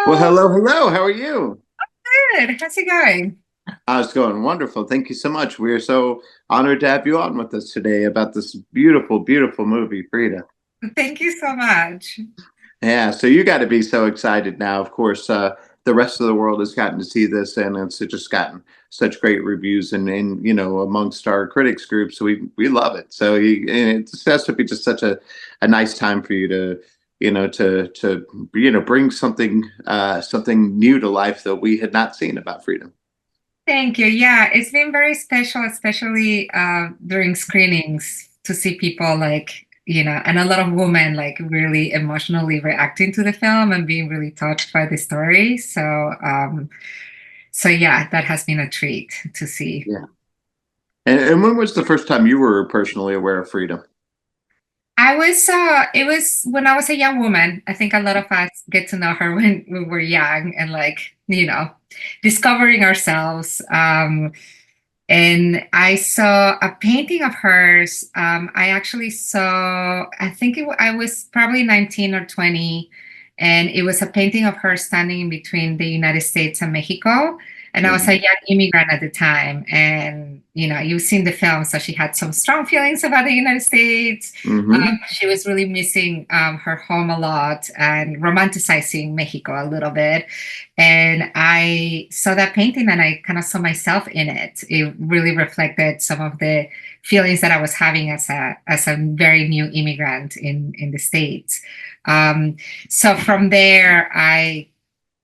Well, Hello. hello, hello. How are you? Good. How's it going? It's going wonderful. Thank you so much. We are so honored to have you on with us today about this beautiful, beautiful movie, Frida. Thank you so much. Yeah, so you got to be so excited now. Of course, the rest of the world has gotten to see this, and it's just gotten such great reviews, and amongst our critics groups, we love it. So and it just has to be just such a nice time for you to bring something new to life that we had not seen about freedom. Thank you. Yeah, it's been very special, especially during screenings to see people and a lot of women like really emotionally reacting to the film and being really touched by the story. So yeah, that has been a treat to see. Yeah. And when was the first time you were personally aware of freedom? It was when I was a young woman. I think a lot of us get to know her when we were young and discovering ourselves. And I saw a painting of hers. I actually saw, I think I was probably 19 or 20, and it was a painting of her standing in between the United States and Mexico. And I was a Mhm. young immigrant at the time. And, you've seen the film, so she had some strong feelings about the United States. Hmm. She was really missing her home a lot and romanticizing Mexico a little bit. And I saw that painting and I kind of saw myself in it. It really reflected some of the feelings that I was having as a very new immigrant in the States. So from there, I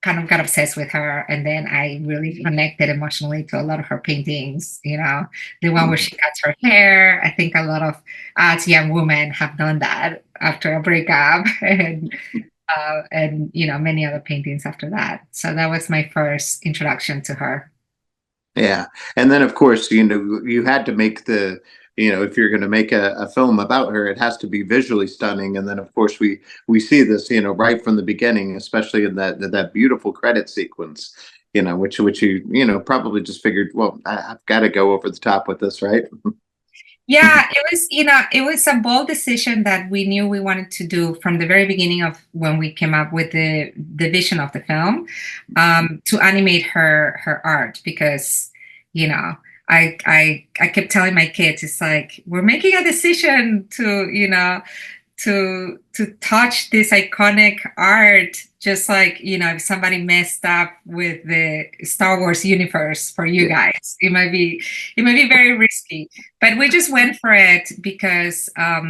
kind of got obsessed with her, and then I really connected emotionally to a lot of her paintings. The one where she cuts her hair. I think a lot of us young women have done that after a breakup, and many other paintings after that. So that was my first introduction to her. Yeah. And then of course, you had to make if you're going to make a film about her, it has to be visually stunning. And then of course we see this, right from the beginning, especially in that beautiful credit sequence, which probably just figured, well, I've got to go over the top with this, right? Yeah, it was a bold decision that we knew we wanted to do from the very beginning of when we came up with the vision of the film, to animate her art because, you know, I kept telling my kids, it's like we're making a decision to touch this iconic art, just like if somebody messed up with the Star Wars universe for you Yeah. guys, it might be very risky, but we just went for it because I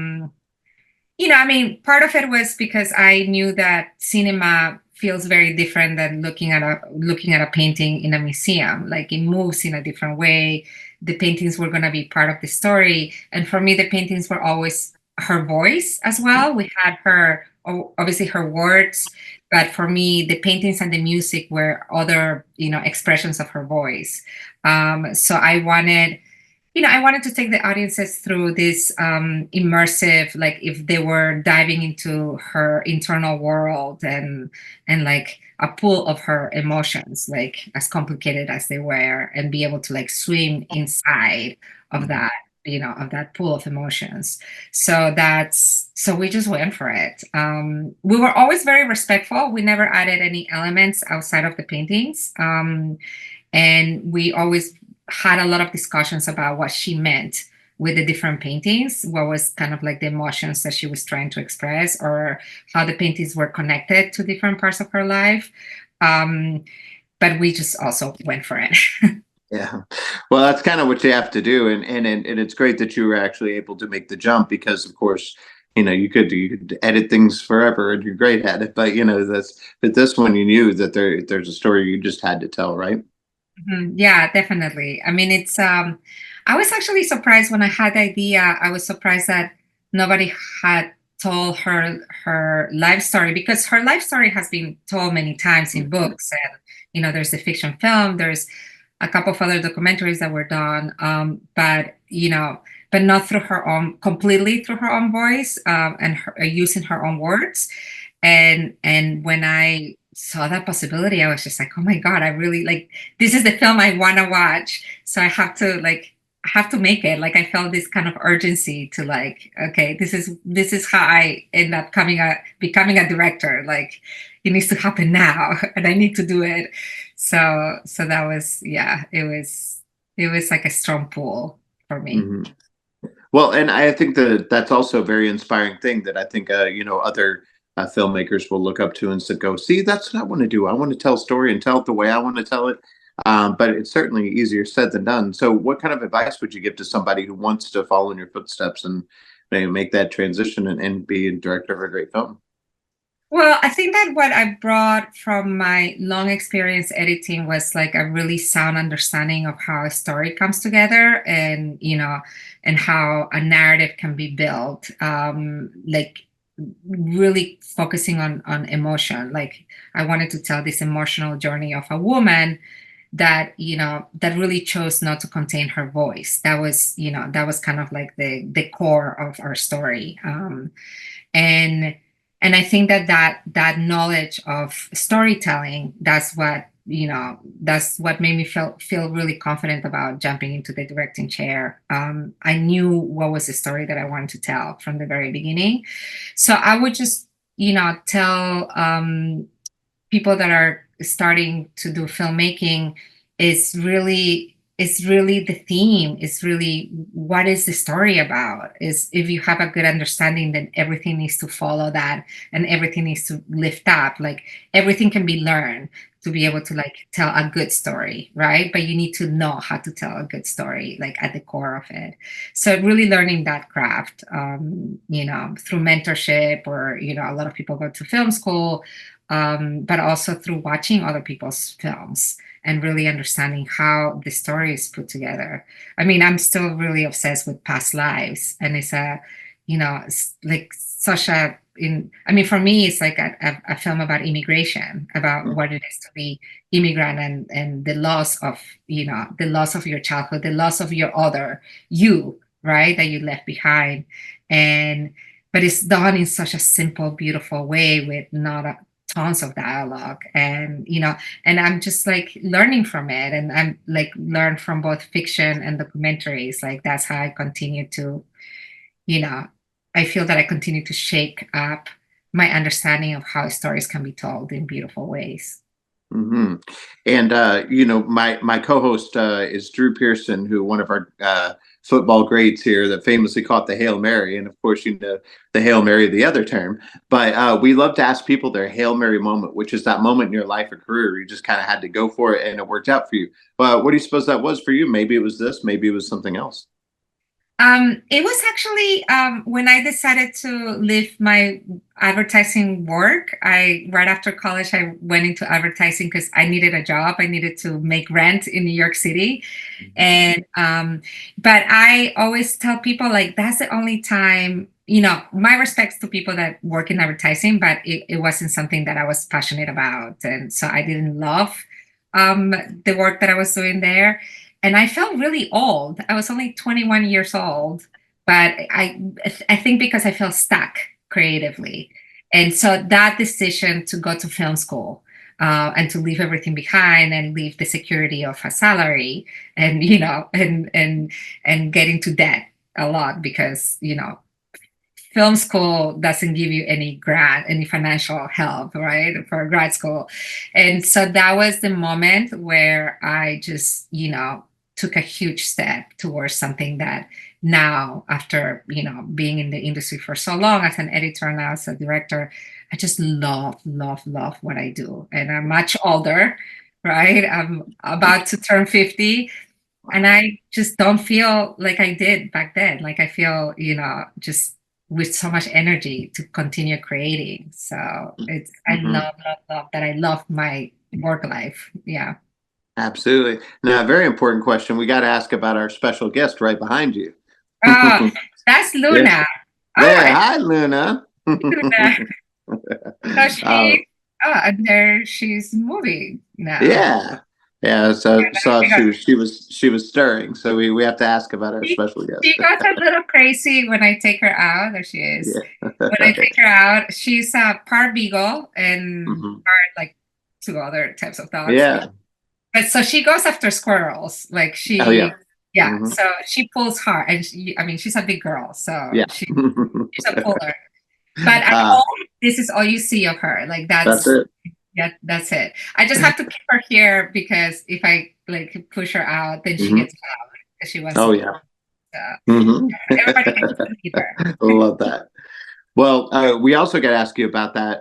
mean, part of it was because I knew that cinema feels very different than looking at a painting in a museum. Like it moves in a different way. The paintings were going to be part of the story, and for me, the paintings were always her voice as well. We had her, obviously, her words, but for me, the paintings and the music were other, expressions of her voice. So I wanted to take the audiences through this immersive, like if they were diving into her internal world and like a pool of her emotions, like as complicated as they were, and be able to like swim inside of Mhm. that pool of emotions. So we just went for it. We were always very respectful. We never added any elements outside of the paintings. And we always had a lot of discussions about what she meant with the different paintings, what was kind of like the emotions that she was trying to express, or how the paintings were connected to different parts of her life. Um, but we just also went for it. Yeah. Well, that's kind of what you have to do, and it's great that you were actually able to make the jump because, of course, you could edit things forever and you're great at it, but this one you knew that there's a story you just had to tell, right? Mhm. Yeah, definitely. I mean, I was actually surprised when I had the idea. I was surprised that nobody had told her life story, because her life story has been told many times in books, and there's the fiction film, there's a couple of other documentaries that were done, but not through her own, completely through her own voice, and using her own words. And when I saw that possibility, I was just like, oh my God, I really like, this is the film I want to watch. So I have to make it. Like I felt this kind of urgency to like, okay, this is how I end up becoming a director. Like, it needs to happen now, and I need to do it. So that was, yeah, it was like a strong pull for me. Mhm. Well, and I think that that's also a very inspiring thing that I think other filmmakers will look up to and go, see, that's what I want to do. I want to tell a story and tell it the way I want to tell it. But it's certainly easier said than done. So, what kind of advice would you give to somebody who wants to follow in your footsteps and make that transition and be a director of a great film? Well, I think that what I brought from my long experience editing was like a really sound understanding of how a story comes together, and and how a narrative can be built. Like really focusing on emotion. Like I wanted to tell this emotional journey of a woman that that really chose not to contain her voice. That was kind of like the core of our story. And I think that knowledge of storytelling, that's what made me feel really confident about jumping into the directing chair. I knew what was the story that I wanted to tell from the very beginning, so I would just tell people that are starting to do filmmaking, is really the theme, is really what is the story about. Is if you have a good understanding, then everything needs to follow that, and everything needs to lift up. Like everything can be learned to be able to like tell a good story, right? But you need to know how to tell a good story, like at the core of it. So really learning that craft, through mentorship, or a lot of people go to film school, but also through watching other people's films and really understanding how the story is put together. I mean, I'm still really obsessed with Past Lives, and it's like such a I mean, for me, it's like a film about immigration, about what it is to be immigrant, and the loss of the loss of your childhood, the loss of your other you, right, that you left behind, and but it's done in such a simple, beautiful way with not tons of dialogue, and I'm just like learning from it, and I'm like learn from both fiction and documentaries. Like that's how I continue to, you know I feel that I continue to shake up my understanding of how stories can be told in beautiful ways. Hmm. And my co-host is Drew Pearson, who one of our football greats here that famously caught the Hail Mary, and of course the Hail Mary, the other term. But we love to ask people their Hail Mary moment, which is that moment in your life or career where you just kind of had to go for it and it worked out for you. What do you suppose that was for you? Maybe it was this, maybe it was something else. It was actually when I decided to leave my advertising work. Right after college, I went into advertising because I needed a job. I needed to make rent in New York City, and but I always tell people like that's the only time. My respects to people that work in advertising, but it wasn't something that I was passionate about, and so I didn't love the work that I was doing there, and I felt really old. I was only 21 years old, but I think because I felt stuck creatively. And so that decision to go to film school, and to leave everything behind and leave the security of a salary, and and get into debt a lot, because film school doesn't give you any grant, any financial help, right, for grad school. And so that was the moment where I just, took a huge step towards something that now, after, being in the industry for so long as an editor and now as a director, I just love, love, love what I do. And I'm much older, right? I'm about to turn 50, and I just don't feel like I did back then. Like I feel, just with so much energy to continue creating. So I Hmm. love, love, love that. I love my work life. Yeah. Absolutely. Now, a very important question. We got to ask about our special guest right behind you. Oh, that's Yeah. Luna. Oh, Yeah. Hi, Luna. Luna. So uh, and there she's moving now. yeah. Yeah. So saw She got she was stirring. So we have to ask about our she, special guest. she got a little crazy when I take her out. There she is. Yeah. When I take her out, she's a part beagle and Hmm. part like two other types of dogs. Yeah. But so she goes after squirrels. Like Oh yeah. yeah. Hmm. So she pulls hard, and I mean, she's a big girl, so Yeah. she's a puller. But at Uh, home, this is all you see of her. Like that's it. that's it. I just have to keep her here because if I like push her out, then she Hmm. gets loud because she wants to Oh be. yeah. Uh, Hmm. everybody gets to meet her. Love that. Well, we also got to ask you about that.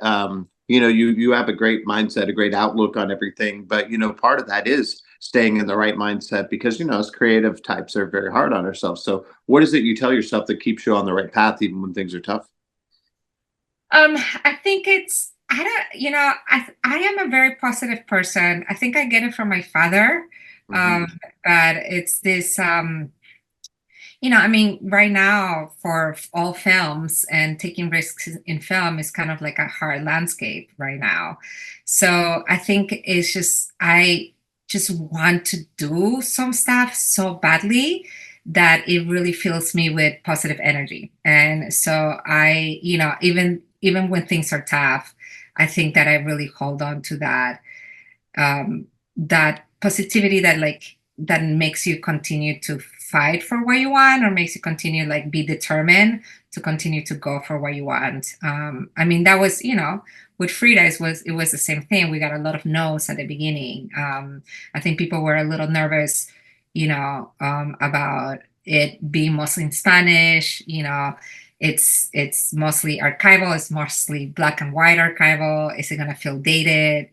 You have a great mindset, a great outlook on everything, but part of that is staying in the right mindset because as creative types are very hard on ourselves. So, what is it you tell yourself that keeps you on the right path even when things are tough? I think it's I don't I am a very positive person. I think I get it from my father. Hmm. Um, but it's this I mean, right now for all films and taking risks in film is kind of like a hard landscape right now. So I think it's just, I just want to do some stuff so badly that it really fills me with positive energy. And so even when things are tough, I think that I really hold on to um, that positivity that that makes you continue to fight for what you want or makes you continue like be determined to continue to go for what you want. I mean, that was with FRIDA it was the same thing. We got a lot of no's at the beginning. I think people were a little nervous, about it being mostly in Spanish. It's mostly archival, it's mostly black and white archival. Is it going to feel dated?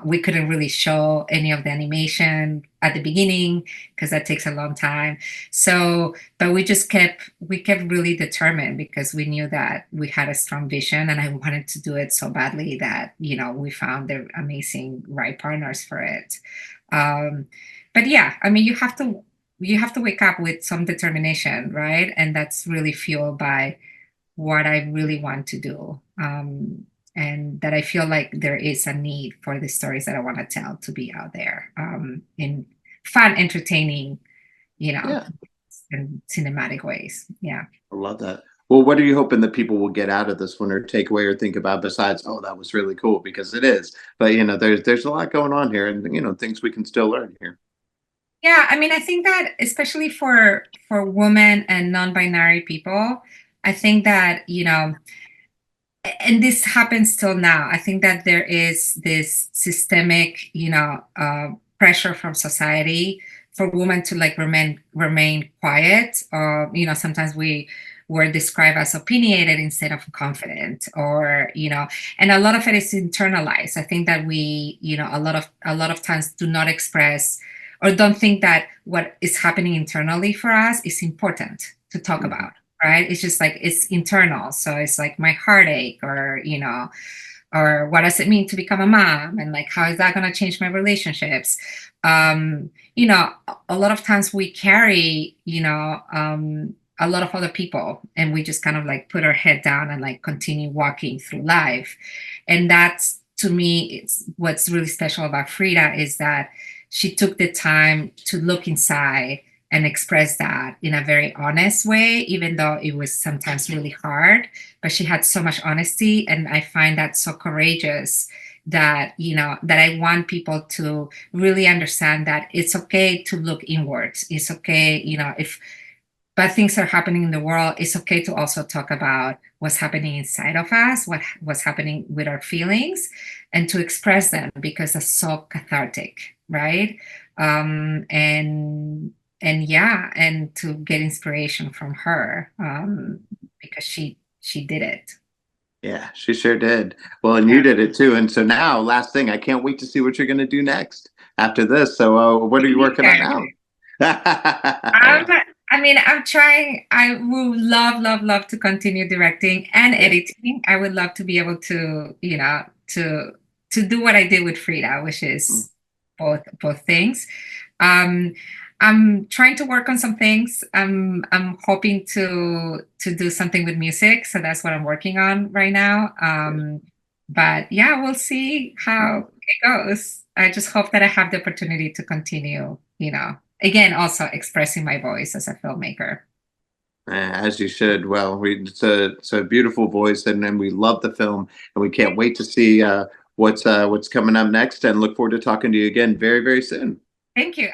We couldn't really show any of the animation at the beginning because that takes a long time. So but we kept really determined because we knew that we had a strong vision, and I wanted to do it so badly that we found the amazing right partners for it. But yeah, I mean, you have to wake up with some determination, right? And that's really fueled by what I really want to do. And that I feel like there is a need for the stories that I want to tell to be out there, in fun, entertaining, you know, Yeah, in cinematic ways. Yeah. I love that. Well, what are you hoping that people will get out of this one or take away or think about besides, oh, that was really cool because it is. But there's a lot going on here, and things we can still learn here. Yeah, I mean, I think that especially for women and non-binary people, I think that, and this happens till now. I think that there is this systemic, pressure from society for women to like remain quiet. Or sometimes we were described as opinionated instead of confident, or and a lot of it is internalized. I think that we, a lot of times do not express or don't think that what is happening internally for us is important to talk Mhm. about, right? It's just like it's internal. So it's like my heartache, or what does it mean to become a mom, and like how is that going to change my relationships? A lot of times we carry, a lot of other people, and we just kind of like put our head down and like continue walking through life. And that's, to me, it's what's really special about FRIDA is that she took the time to look inside and express that in a very honest way, even though it was sometimes really hard. But she had so much honesty, and I find that so courageous that that I want people to really understand that it's okay to look inwards. It's okay, if bad things are happening in the world, it's okay to also talk about what's happening inside of us, what's happening with our feelings, and to express them because that's so cathartic, right? And yeah, and to get inspiration from her, because she did it. Yeah, she sure did. Well, and you Yeah. did it too. And so now, last thing, I can't wait to see what you're going to do next after this. So, what are you working on now? Um, I mean, I'm trying. I would love, love, love to continue directing and Yeah. editing. I would love to be able to, to do what I did with FRIDA, which Mm. is both things. Um, I'm trying to work on some things. I'm hoping to do something with music, so that's what I'm working on right now. But yeah, we'll see how it goes. I just hope that I have the opportunity to continue, again, also expressing my voice as a filmmaker. As you should. Well, it's a beautiful voice, and we love the film, and we can't wait to see what's coming up next, and look forward to talking to you again very, very soon. Thank you.